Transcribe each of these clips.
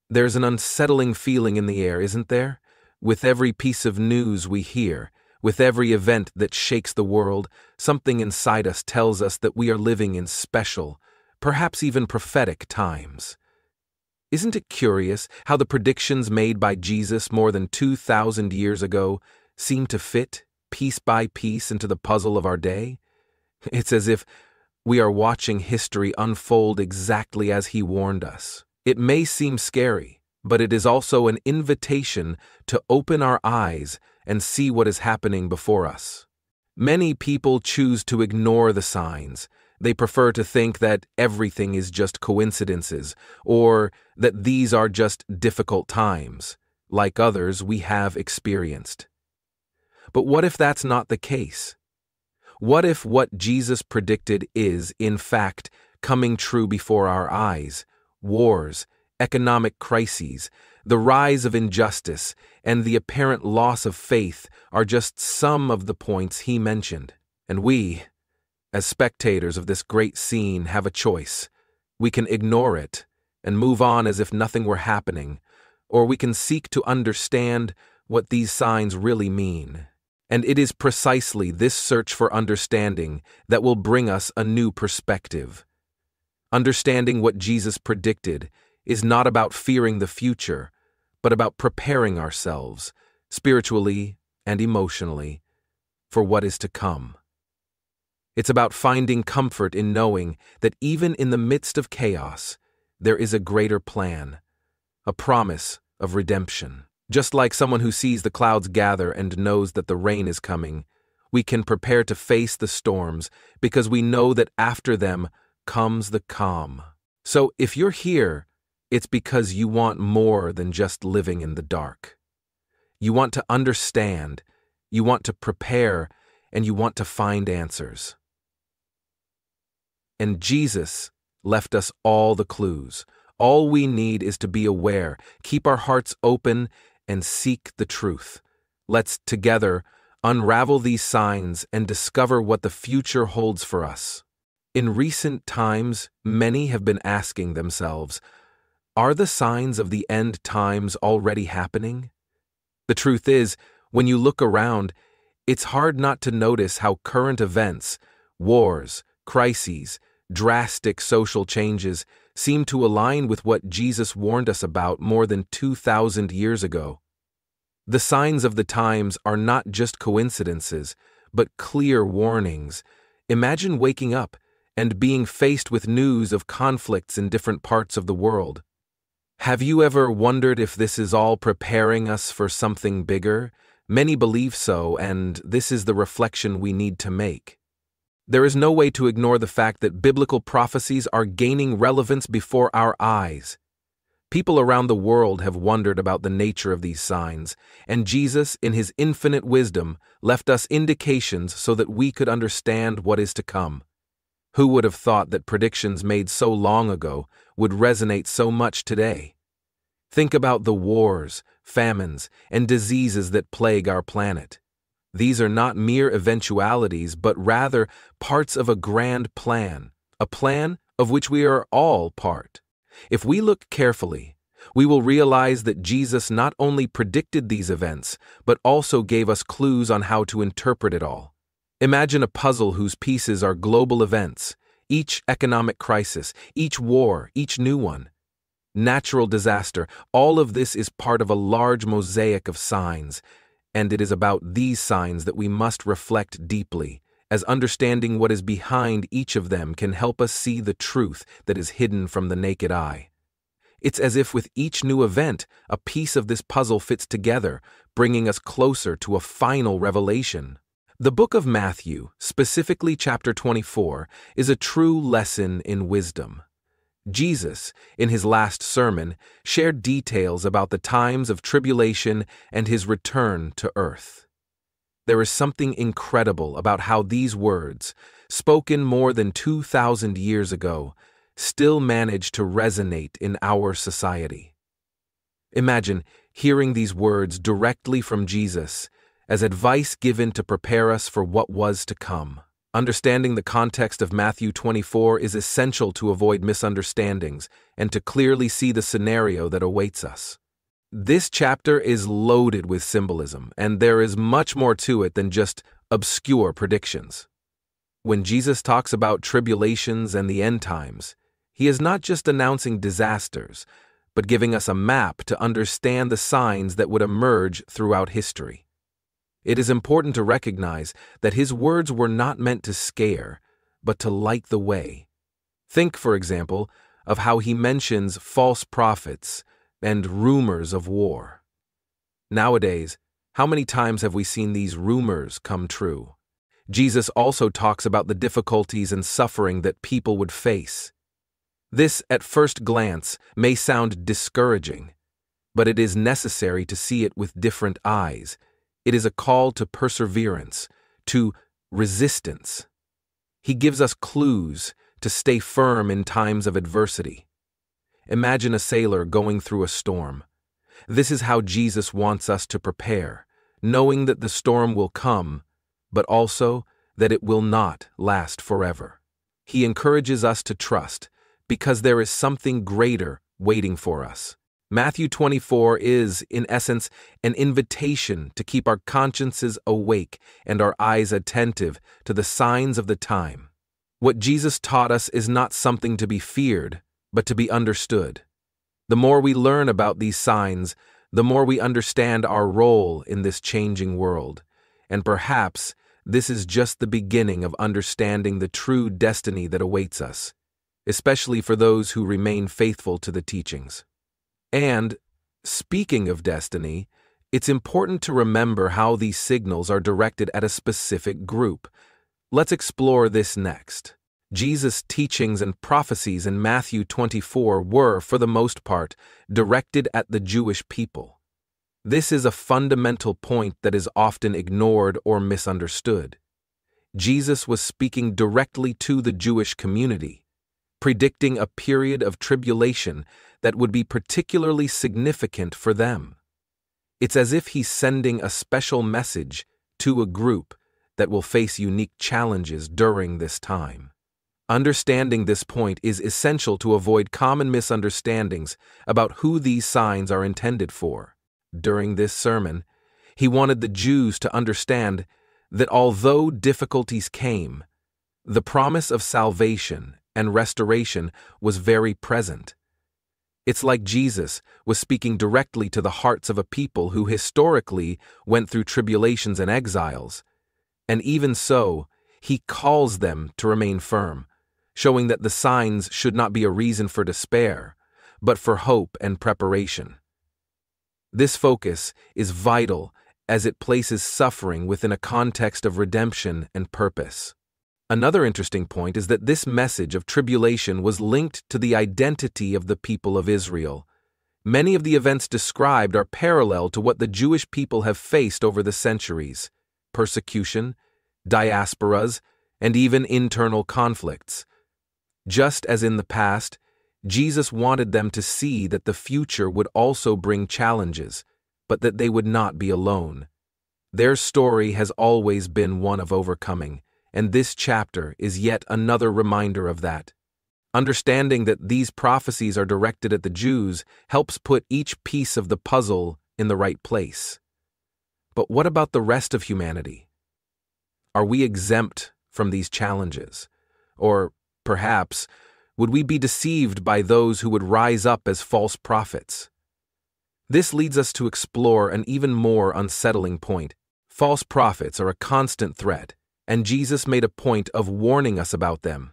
There's an unsettling feeling in the air, isn't there? With every piece of news we hear, with every event that shakes the world, something inside us tells us that we are living in special, perhaps even prophetic times. Isn't it curious how the predictions made by Jesus more than 2,000 years ago seem to fit, piece by piece, into the puzzle of our day? It's as if we are watching history unfold exactly as he warned us. It may seem scary, but it is also an invitation to open our eyes and see what is happening before us. Many people choose to ignore the signs. They prefer to think that everything is just coincidences, or that these are just difficult times, like others we have experienced. But what if that's not the case? What if what Jesus predicted is, in fact, coming true before our eyes? Wars, economic crises, the rise of injustice, and the apparent loss of faith are just some of the points he mentioned. And we, as spectators of this great scene, have a choice. We can ignore it and move on as if nothing were happening, or we can seek to understand what these signs really mean. And it is precisely this search for understanding that will bring us a new perspective. Understanding what Jesus predicted is not about fearing the future, but about preparing ourselves, spiritually and emotionally, for what is to come. It's about finding comfort in knowing that even in the midst of chaos, there is a greater plan, a promise of redemption. Just like someone who sees the clouds gather and knows that the rain is coming, we can prepare to face the storms because we know that after them comes the calm. So if you're here, it's because you want more than just living in the dark. You want to understand, you want to prepare, and you want to find answers. And Jesus left us all the clues. All we need is to be aware, keep our hearts open, and seek the truth. Let's together unravel these signs and discover what the future holds for us. In recent times, many have been asking themselves, are the signs of the end times already happening? The truth is, when you look around, it's hard not to notice how current events, wars, crises, drastic social changes seem to align with what Jesus warned us about more than 2,000 years ago. The signs of the times are not just coincidences, but clear warnings. Imagine waking up and being faced with news of conflicts in different parts of the world. Have you ever wondered if this is all preparing us for something bigger? Many believe so, and this is the reflection we need to make. There is no way to ignore the fact that biblical prophecies are gaining relevance before our eyes. People around the world have wondered about the nature of these signs, and Jesus, in his infinite wisdom, left us indications so that we could understand what is to come. Who would have thought that predictions made so long ago would resonate so much today? Think about the wars, famines, and diseases that plague our planet. These are not mere eventualities, but rather parts of a grand plan, a plan of which we are all part. If we look carefully, we will realize that Jesus not only predicted these events, but also gave us clues on how to interpret it all. Imagine a puzzle whose pieces are global events, each economic crisis, each war, each new one. Natural disaster, all of this is part of a large mosaic of signs, and it is about these signs that we must reflect deeply, as understanding what is behind each of them can help us see the truth that is hidden from the naked eye. It's as if with each new event, a piece of this puzzle fits together, bringing us closer to a final revelation. The book of Matthew, specifically chapter 24, is a true lesson in wisdom. Jesus, in his last sermon, shared details about the times of tribulation and his return to earth. There is something incredible about how these words, spoken more than 2,000 years ago, still manage to resonate in our society. Imagine hearing these words directly from Jesus as advice given to prepare us for what was to come. Understanding the context of Matthew 24 is essential to avoid misunderstandings and to clearly see the scenario that awaits us. This chapter is loaded with symbolism, and there is much more to it than just obscure predictions. When Jesus talks about tribulations and the end times, he is not just announcing disasters, but giving us a map to understand the signs that would emerge throughout history. It is important to recognize that his words were not meant to scare, but to light the way. Think, for example, of how he mentions false prophets and rumors of war. Nowadays, how many times have we seen these rumors come true? Jesus also talks about the difficulties and suffering that people would face. This, at first glance, may sound discouraging, but it is necessary to see it with different eyes. It is a call to perseverance, to resistance. He gives us clues to stay firm in times of adversity. Imagine a sailor going through a storm. This is how Jesus wants us to prepare, knowing that the storm will come, but also that it will not last forever. He encourages us to trust, because there is something greater waiting for us. Matthew 24 is, in essence, an invitation to keep our consciences awake and our eyes attentive to the signs of the time. What Jesus taught us is not something to be feared, but to be understood. The more we learn about these signs, the more we understand our role in this changing world. And perhaps this is just the beginning of understanding the true destiny that awaits us, especially for those who remain faithful to the teachings. And, speaking of destiny, it's important to remember how these signals are directed at a specific group. Let's explore this next. Jesus' teachings and prophecies in Matthew 24 were, for the most part, directed at the Jewish people. This is a fundamental point that is often ignored or misunderstood. Jesus was speaking directly to the Jewish community, predicting a period of tribulation that would be particularly significant for them. It's as if he's sending a special message to a group that will face unique challenges during this time. Understanding this point is essential to avoid common misunderstandings about who these signs are intended for. During this sermon, he wanted the Jews to understand that although difficulties came, the promise of salvation and restoration was very present. It's like Jesus was speaking directly to the hearts of a people who historically went through tribulations and exiles, and even so, he calls them to remain firm, showing that the signs should not be a reason for despair, but for hope and preparation. This focus is vital as it places suffering within a context of redemption and purpose. Another interesting point is that this message of tribulation was linked to the identity of the people of Israel. Many of the events described are parallel to what the Jewish people have faced over the centuries: persecution, diasporas, and even internal conflicts. Just as in the past, Jesus wanted them to see that the future would also bring challenges, but that they would not be alone. Their story has always been one of overcoming, and this chapter is yet another reminder of that. Understanding that these prophecies are directed at the Jews helps put each piece of the puzzle in the right place. But what about the rest of humanity? Are we exempt from these challenges? Or, perhaps, would we be deceived by those who would rise up as false prophets? This leads us to explore an even more unsettling point. False prophets are a constant threat, and Jesus made a point of warning us about them.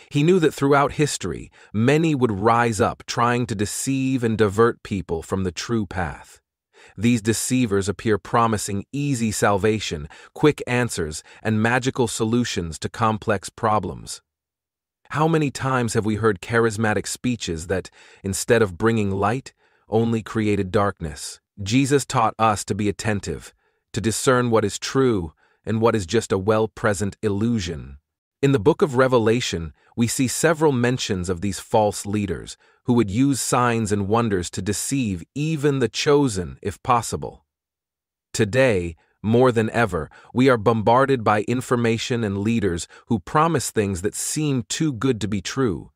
He knew that throughout history, many would rise up trying to deceive and divert people from the true path. These deceivers appear promising easy salvation, quick answers, and magical solutions to complex problems. How many times have we heard charismatic speeches that, instead of bringing light, only created darkness? Jesus taught us to be attentive, to discern what is true and what is just a well-present illusion. In the book of Revelation, we see several mentions of these false leaders who would use signs and wonders to deceive even the chosen if possible. Today, more than ever, we are bombarded by information and leaders who promise things that seem too good to be true.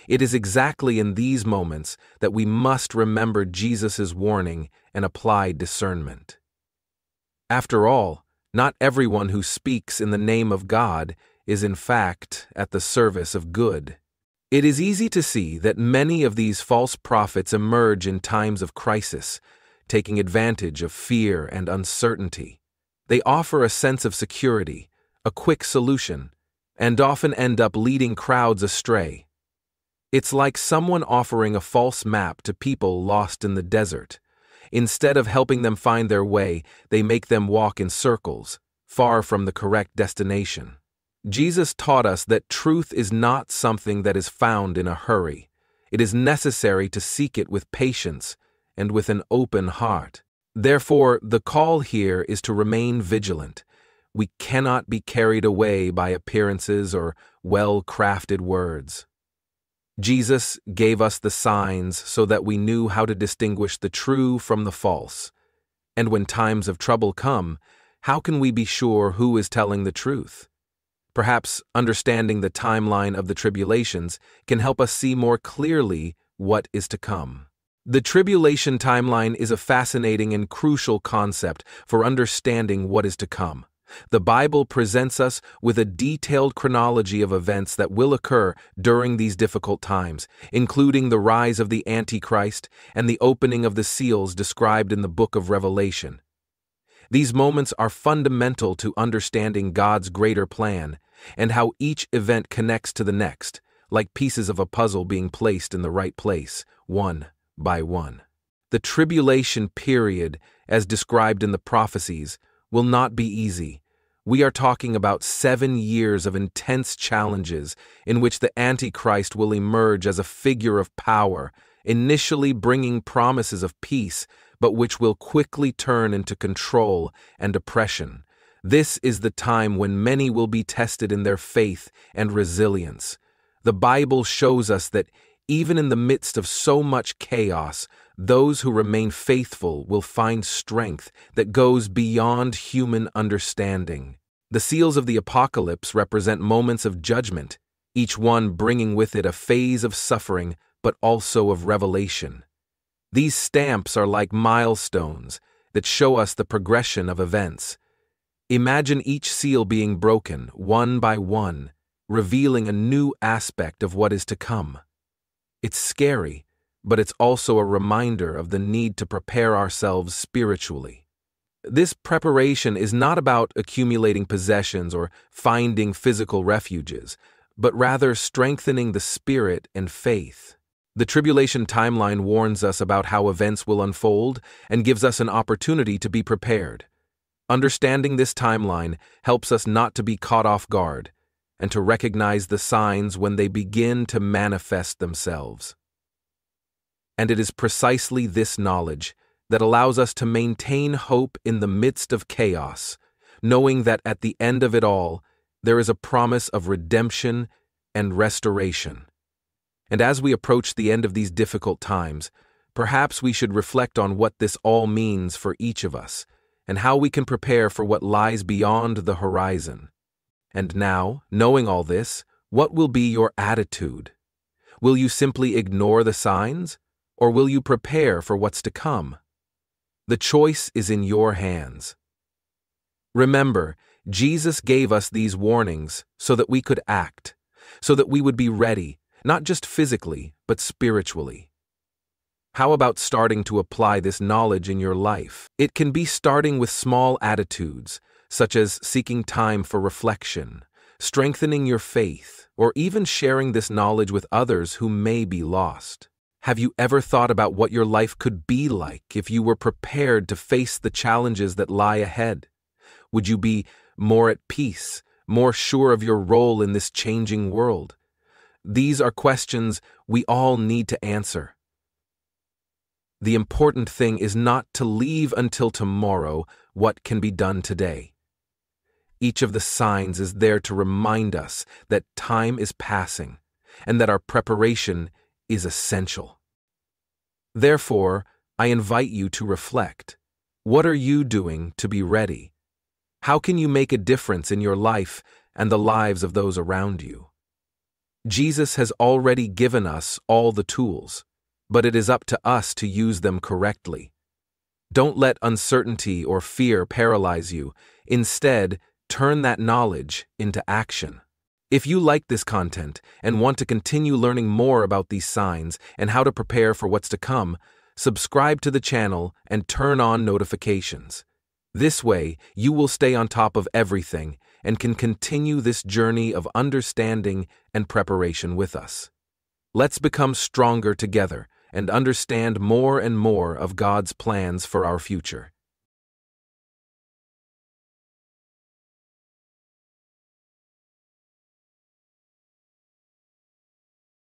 It is exactly in these moments that we must remember Jesus' warning and apply discernment. After all, not everyone who speaks in the name of God is in fact at the service of good. It is easy to see that many of these false prophets emerge in times of crisis, taking advantage of fear and uncertainty. They offer a sense of security, a quick solution, and often end up leading crowds astray. It's like someone offering a false map to people lost in the desert. Instead of helping them find their way, they make them walk in circles, far from the correct destination. Jesus taught us that truth is not something that is found in a hurry. It is necessary to seek it with patience and with an open heart. Therefore, the call here is to remain vigilant. We cannot be carried away by appearances or well-crafted words. Jesus gave us the signs so that we knew how to distinguish the true from the false. And when times of trouble come, how can we be sure who is telling the truth? Perhaps understanding the timeline of the tribulations can help us see more clearly what is to come. The tribulation timeline is a fascinating and crucial concept for understanding what is to come. The Bible presents us with a detailed chronology of events that will occur during these difficult times, including the rise of the Antichrist and the opening of the seals described in the book of Revelation. These moments are fundamental to understanding God's greater plan and how each event connects to the next, like pieces of a puzzle being placed in the right place, one by one. The tribulation period, as described in the prophecies, will not be easy. We are talking about 7 years of intense challenges in which the Antichrist will emerge as a figure of power, initially bringing promises of peace, but which will quickly turn into control and oppression. This is the time when many will be tested in their faith and resilience. The Bible shows us that even in the midst of so much chaos, those who remain faithful will find strength that goes beyond human understanding. The seals of the apocalypse represent moments of judgment, each one bringing with it a phase of suffering but also of revelation. These stamps are like milestones that show us the progression of events. Imagine each seal being broken, one by one, revealing a new aspect of what is to come. It's scary, but it's also a reminder of the need to prepare ourselves spiritually. This preparation is not about accumulating possessions or finding physical refuges, but rather strengthening the spirit and faith. The tribulation timeline warns us about how events will unfold and gives us an opportunity to be prepared. Understanding this timeline helps us not to be caught off guard and to recognize the signs when they begin to manifest themselves. And it is precisely this knowledge that allows us to maintain hope in the midst of chaos, knowing that at the end of it all, there is a promise of redemption and restoration. And as we approach the end of these difficult times, perhaps we should reflect on what this all means for each of us and how we can prepare for what lies beyond the horizon. And now, knowing all this, what will be your attitude? Will you simply ignore the signs, or will you prepare for what's to come? The choice is in your hands. Remember, Jesus gave us these warnings so that we could act, so that we would be ready, not just physically, but spiritually. How about starting to apply this knowledge in your life? It can be starting with small attitudes, such as seeking time for reflection, strengthening your faith, or even sharing this knowledge with others who may be lost. Have you ever thought about what your life could be like if you were prepared to face the challenges that lie ahead? Would you be more at peace, more sure of your role in this changing world? These are questions we all need to answer. The important thing is not to leave until tomorrow what can be done today. Each of the signs is there to remind us that time is passing and that our preparation is essential. Therefore, I invite you to reflect. What are you doing to be ready? How can you make a difference in your life and the lives of those around you? Jesus has already given us all the tools, but it is up to us to use them correctly. Don't let uncertainty or fear paralyze you. Instead, turn that knowledge into action. If you like this content and want to continue learning more about these signs and how to prepare for what's to come, subscribe to the channel and turn on notifications. This way, you will stay on top of everything and can continue this journey of understanding and preparation with us. Let's become stronger together and understand more and more of God's plans for our future.